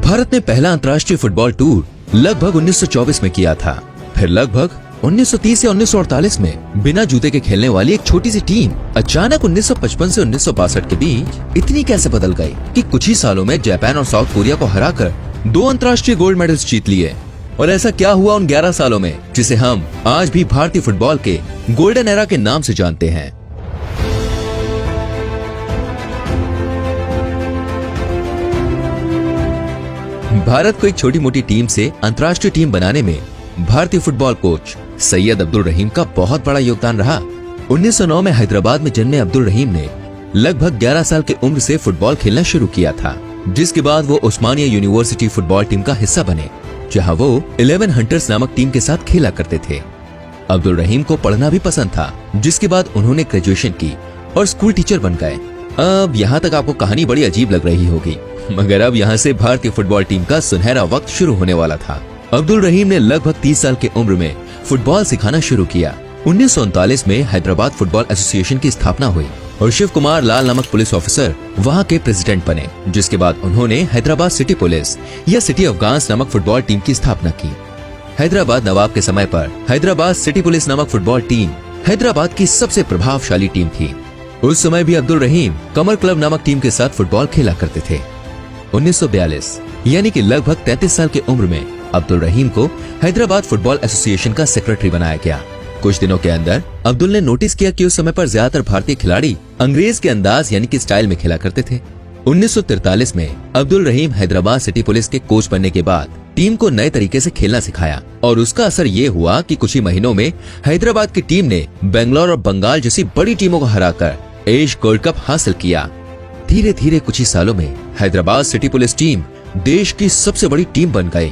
भारत ने पहला अंतर्राष्ट्रीय फुटबॉल टूर लगभग 1924 में किया था। फिर लगभग 1930 या 1948 में बिना जूते के खेलने वाली एक छोटी सी टीम अचानक 1955 से 1962 के बीच इतनी कैसे बदल गई कि कुछ ही सालों में जापान और साउथ कोरिया को हराकर 2 अंतर्राष्ट्रीय गोल्ड मेडल्स जीत लिए। और ऐसा क्या हुआ उन 11 सालों में जिसे हम आज भी भारतीय फुटबॉल के गोल्डन एरा के नाम से जानते हैं। भारत को एक छोटी मोटी टीम से अंतर्राष्ट्रीय टीम बनाने में भारतीय फुटबॉल कोच सैयद अब्दुल रहीम का बहुत बड़ा योगदान रहा। 1909 में हैदराबाद में जन्मे अब्दुल रहीम ने लगभग 11 साल की उम्र से फुटबॉल खेलना शुरू किया था, जिसके बाद वो उस्मानिया यूनिवर्सिटी फुटबॉल टीम का हिस्सा बने, जहां वो 11 हंटर्स नामक टीम के साथ खेला करते थे। अब्दुल रहीम को पढ़ना भी पसंद था, जिसके बाद उन्होंने ग्रेजुएशन की और स्कूल टीचर बन गए। अब यहाँ तक आपको कहानी बड़ी अजीब लग रही होगी, मगर अब यहाँ से भारतीय फुटबॉल टीम का सुनहरा वक्त शुरू होने वाला था। अब्दुल रहीम ने लगभग 30 साल की उम्र में फुटबॉल सिखाना शुरू किया। 1939 में हैदराबाद फुटबॉल एसोसिएशन की स्थापना हुई और शिव कुमार लाल नामक पुलिस ऑफिसर वहां के प्रेसिडेंट बने, जिसके बाद उन्होंने हैदराबाद सिटी पुलिस या सिटी ऑफ गांस नामक फुटबॉल टीम की स्थापना की। हैदराबाद नवाब के समय पर हैदराबाद सिटी पुलिस नामक फुटबॉल टीम हैदराबाद की सबसे प्रभावशाली टीम थी। उस समय भी अब्दुल रहीम कमर क्लब नामक टीम के साथ फुटबॉल खेला करते थे। 1942 यानी कि लगभग 33 साल की उम्र में अब्दुल रहीम को हैदराबाद फुटबॉल एसोसिएशन का सेक्रेटरी बनाया गया। कुछ दिनों के अंदर अब्दुल ने नोटिस किया कि उस समय पर ज्यादातर भारतीय खिलाड़ी अंग्रेज के अंदाज यानी कि स्टाइल में खेला करते थे। 1943 में अब्दुल रहीम हैदराबाद सिटी पुलिस के कोच बनने के बाद टीम को नए तरीके से खेलना सिखाया और उसका असर ये हुआ कि कुछ ही महीनों में हैदराबाद की टीम ने बेंगलोर और बंगाल जैसी बड़ी टीमों को हराकर एशिया गोल्ड कप हासिल किया। धीरे धीरे कुछ ही सालों में हैदराबाद सिटी पुलिस टीम देश की सबसे बड़ी टीम बन गई।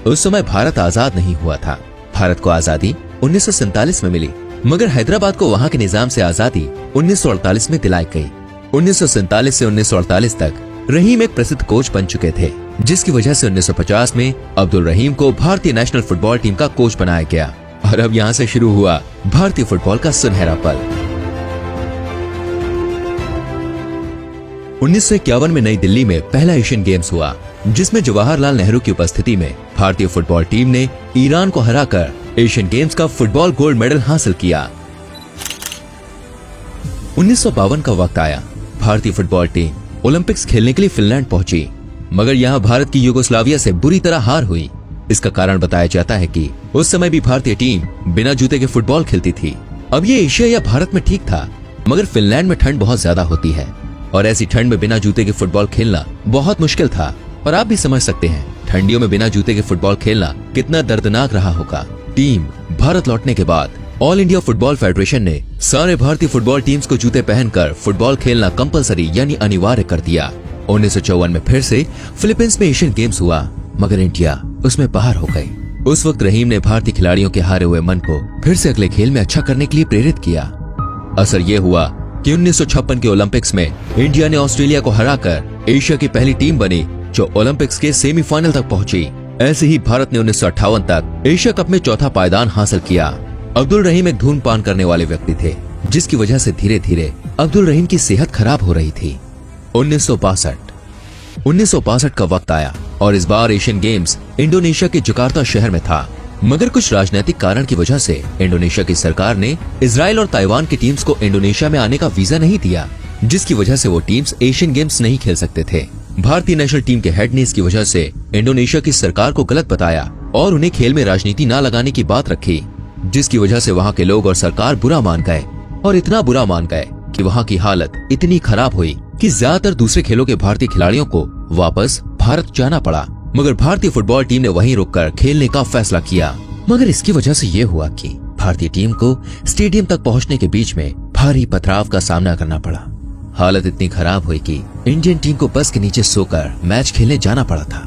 उस समय भारत आजाद नहीं हुआ था। भारत को आजादी 1947 में मिली, मगर हैदराबाद को वहां के निजाम से आजादी 1948 में दिलाई गई। 1947 से 1948 तक रहीम एक प्रसिद्ध कोच बन चुके थे, जिसकी वजह से 1950 में अब्दुल रहीम को भारतीय नेशनल फुटबॉल टीम का कोच बनाया गया। और अब यहाँ से शुरू हुआ भारतीय फुटबॉल का सुनहरा पल। 1951 में नई दिल्ली में पहला एशियन गेम्स हुआ, जिसमें जवाहरलाल नेहरू की उपस्थिति में भारतीय फुटबॉल टीम ने ईरान को हराकर एशियन गेम्स का फुटबॉल गोल्ड मेडल हासिल किया। 1952 का वक्त आया। भारतीय फुटबॉल टीम ओलंपिक्स खेलने के लिए फिनलैंड पहुंची, मगर यहाँ भारत की यूगोस्लाविया से बुरी तरह हार हुई। इसका कारण बताया जाता है कि उस समय भी भारतीय टीम बिना जूते के फुटबॉल खेलती थी। अब ये एशिया या भारत में ठीक था, मगर फिनलैंड में ठंड बहुत ज्यादा होती है और ऐसी ठंड में बिना जूते के फुटबॉल खेलना बहुत मुश्किल था। और आप भी समझ सकते हैं ठंडियों में बिना जूते के फुटबॉल खेलना कितना दर्दनाक रहा होगा। टीम भारत लौटने के बाद ऑल इंडिया फुटबॉल फेडरेशन ने सारे भारतीय फुटबॉल टीम्स को जूते पहनकर फुटबॉल खेलना कंपलसरी यानी अनिवार्य कर दिया। 1954 में फिर से फिलीपींस में एशियन गेम्स हुआ, मगर इंडिया उसमें बाहर हो गई। उस वक्त रहीम ने भारतीय खिलाड़ियों के हारे हुए मन को फिर से अगले खेल में अच्छा करने के लिए प्रेरित किया। असर ये हुआ कि 1956 के ओलंपिक्स में इंडिया ने ऑस्ट्रेलिया को हराकर एशिया की पहली टीम बनी जो ओलंपिक्स के सेमीफाइनल तक पहुंची। ऐसे ही भारत ने 1958 तक एशिया कप में चौथा पायदान हासिल किया। अब्दुल रहीम एक धूम्रपान करने वाले व्यक्ति थे, जिसकी वजह से धीरे धीरे अब्दुल रहीम की सेहत खराब हो रही थी। 1962 का वक्त आया और इस बार एशियन गेम्स इंडोनेशिया के जकार्ता शहर में था, मगर कुछ राजनीतिक कारण की वजह से इंडोनेशिया की सरकार ने इजराइल और ताइवान की टीम्स को इंडोनेशिया में आने का वीजा नहीं दिया, जिसकी वजह से वो टीम्स एशियन गेम्स नहीं खेल सकते थे। भारतीय नेशनल टीम के हेड ने इसकी वजह से इंडोनेशिया की सरकार को गलत बताया और उन्हें खेल में राजनीति न लगाने की बात रखी, जिसकी वजह से वहाँ के लोग और सरकार बुरा मान गए और इतना बुरा मान गए कि वहाँ की हालत इतनी खराब हुई कि ज्यादातर दूसरे खेलों के भारतीय खिलाड़ियों को वापस भारत जाना पड़ा। मगर भारतीय फुटबॉल टीम ने वहीं रुककर खेलने का फैसला किया। मगर इसकी वजह से ये हुआ कि भारतीय टीम को स्टेडियम तक पहुंचने के बीच में भारी पथराव का सामना करना पड़ा। हालत इतनी खराब हुई कि इंडियन टीम को बस के नीचे सोकर मैच खेलने जाना पड़ा था।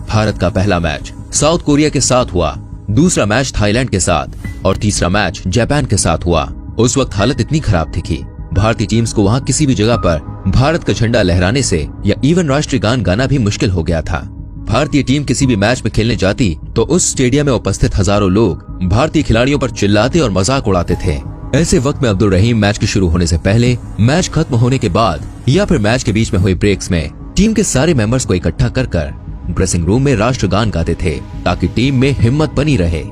भारत का पहला मैच साउथ कोरिया के साथ हुआ, दूसरा मैच थाईलैंड के साथ और तीसरा मैच जापान के साथ हुआ। उस वक्त हालत इतनी खराब थी कि भारतीय टीम्स को वहाँ किसी भी जगह पर भारत का झंडा लहराने से या इवन राष्ट्रीय गान गाना भी मुश्किल हो गया था। भारतीय टीम किसी भी मैच में खेलने जाती तो उस स्टेडियम में उपस्थित हजारों लोग भारतीय खिलाड़ियों पर चिल्लाते और मजाक उड़ाते थे। ऐसे वक्त में अब्दुल रहीम मैच के शुरू होने से पहले, मैच खत्म होने के बाद या फिर मैच के बीच में हुए ब्रेक्स में टीम के सारे मेंबर्स को इकट्ठा कर ड्रेसिंग रूम में राष्ट्रगान गाते थे ताकि टीम में हिम्मत बनी रहे।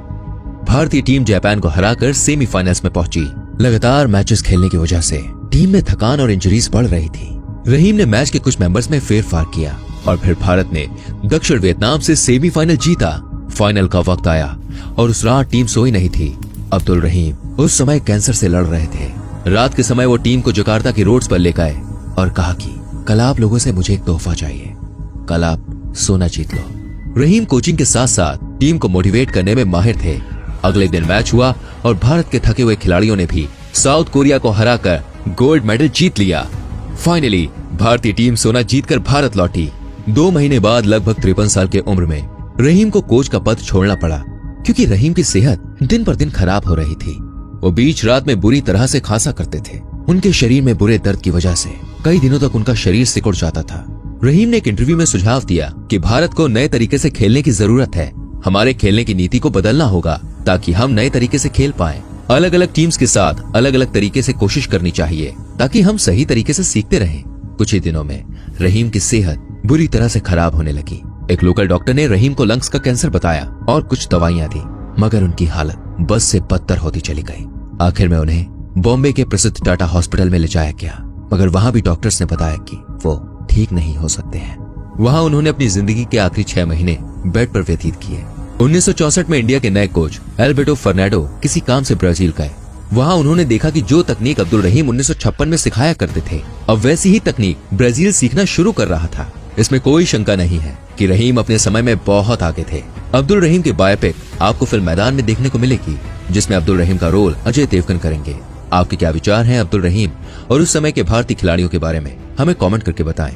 भारतीय टीम जापान को हराकर सेमीफाइनल्स में पहुंची। लगातार मैचेस खेलने की वजह से टीम में थकान और इंजरीज बढ़ रही थी। रहीम ने मैच के कुछ मेंबर्स में फेरफार किया और फिर भारत ने दक्षिण वियतनाम से सेमीफाइनल जीता। फाइनल का वक्त आया और उस रात टीम सोई नहीं थी। अब्दुल रहीम उस समय कैंसर से लड़ रहे थे। रात के समय वो टीम को जकार्ता की रोड्स पर ले गए और कहा कि कल आप लोगों से मुझे एक तोहफा चाहिए, कल आप सोना जीत लो। रहीम कोचिंग के साथ साथ टीम को मोटिवेट करने में माहिर थे। अगले दिन मैच हुआ और भारत के थके हुए खिलाड़ियों ने भी साउथ कोरिया को हराकर गोल्ड मेडल जीत लिया। फाइनली भारतीय टीम सोना जीतकर भारत लौटी। 2 महीने बाद लगभग 53 साल की उम्र में रहीम को कोच का पद छोड़ना पड़ा क्योंकि रहीम की सेहत दिन पर दिन खराब हो रही थी। वो बीच रात में बुरी तरह से खांसा करते थे। उनके शरीर में बुरे दर्द की वजह से कई दिनों तक उनका शरीर सिकुड़ जाता था। रहीम ने एक इंटरव्यू में सुझाव दिया कि भारत को नए तरीके से खेलने की जरूरत है। हमारे खेलने की नीति को बदलना होगा ताकि हम नए तरीके से खेल पाएं। अलग अलग टीम्स के साथ अलग अलग तरीके से कोशिश करनी चाहिए ताकि हम सही तरीके से सीखते रहें। कुछ ही दिनों में रहीम की सेहत बुरी तरह से खराब होने लगी। एक लोकल डॉक्टर ने रहीम को लंग्स का कैंसर बताया और कुछ दवाइयां दी, मगर उनकी हालत बस से बदतर होती चली गई। आखिर में उन्हें बॉम्बे के प्रसिद्ध टाटा हॉस्पिटल में ले जाया गया, मगर वहां भी डॉक्टर्स ने बताया कि वो ठीक नहीं हो सकते हैं। वहां उन्होंने अपनी जिंदगी के आखिरी 6 महीने बेड पर व्यतीत किए। 1964 में इंडिया के नए कोच एल्बर्टो फर्नांडो किसी काम से ब्राजील गए। वहां उन्होंने देखा कि जो तकनीक अब्दुल रहीम 1956 में सिखाया करते थे, अब वैसी ही तकनीक ब्राजील सीखना शुरू कर रहा था। इसमें कोई शंका नहीं है कि रहीम अपने समय में बहुत आगे थे। अब्दुल रहीम की बायोपिक आपको फिल्म मैदान में देखने को मिलेगी, जिसमें अब्दुल रहीम का रोल अजय देवगन करेंगे। आपके क्या विचार हैं अब्दुल रहीम और उस समय के भारतीय खिलाड़ियों के बारे में, हमें कमेंट करके बताएं।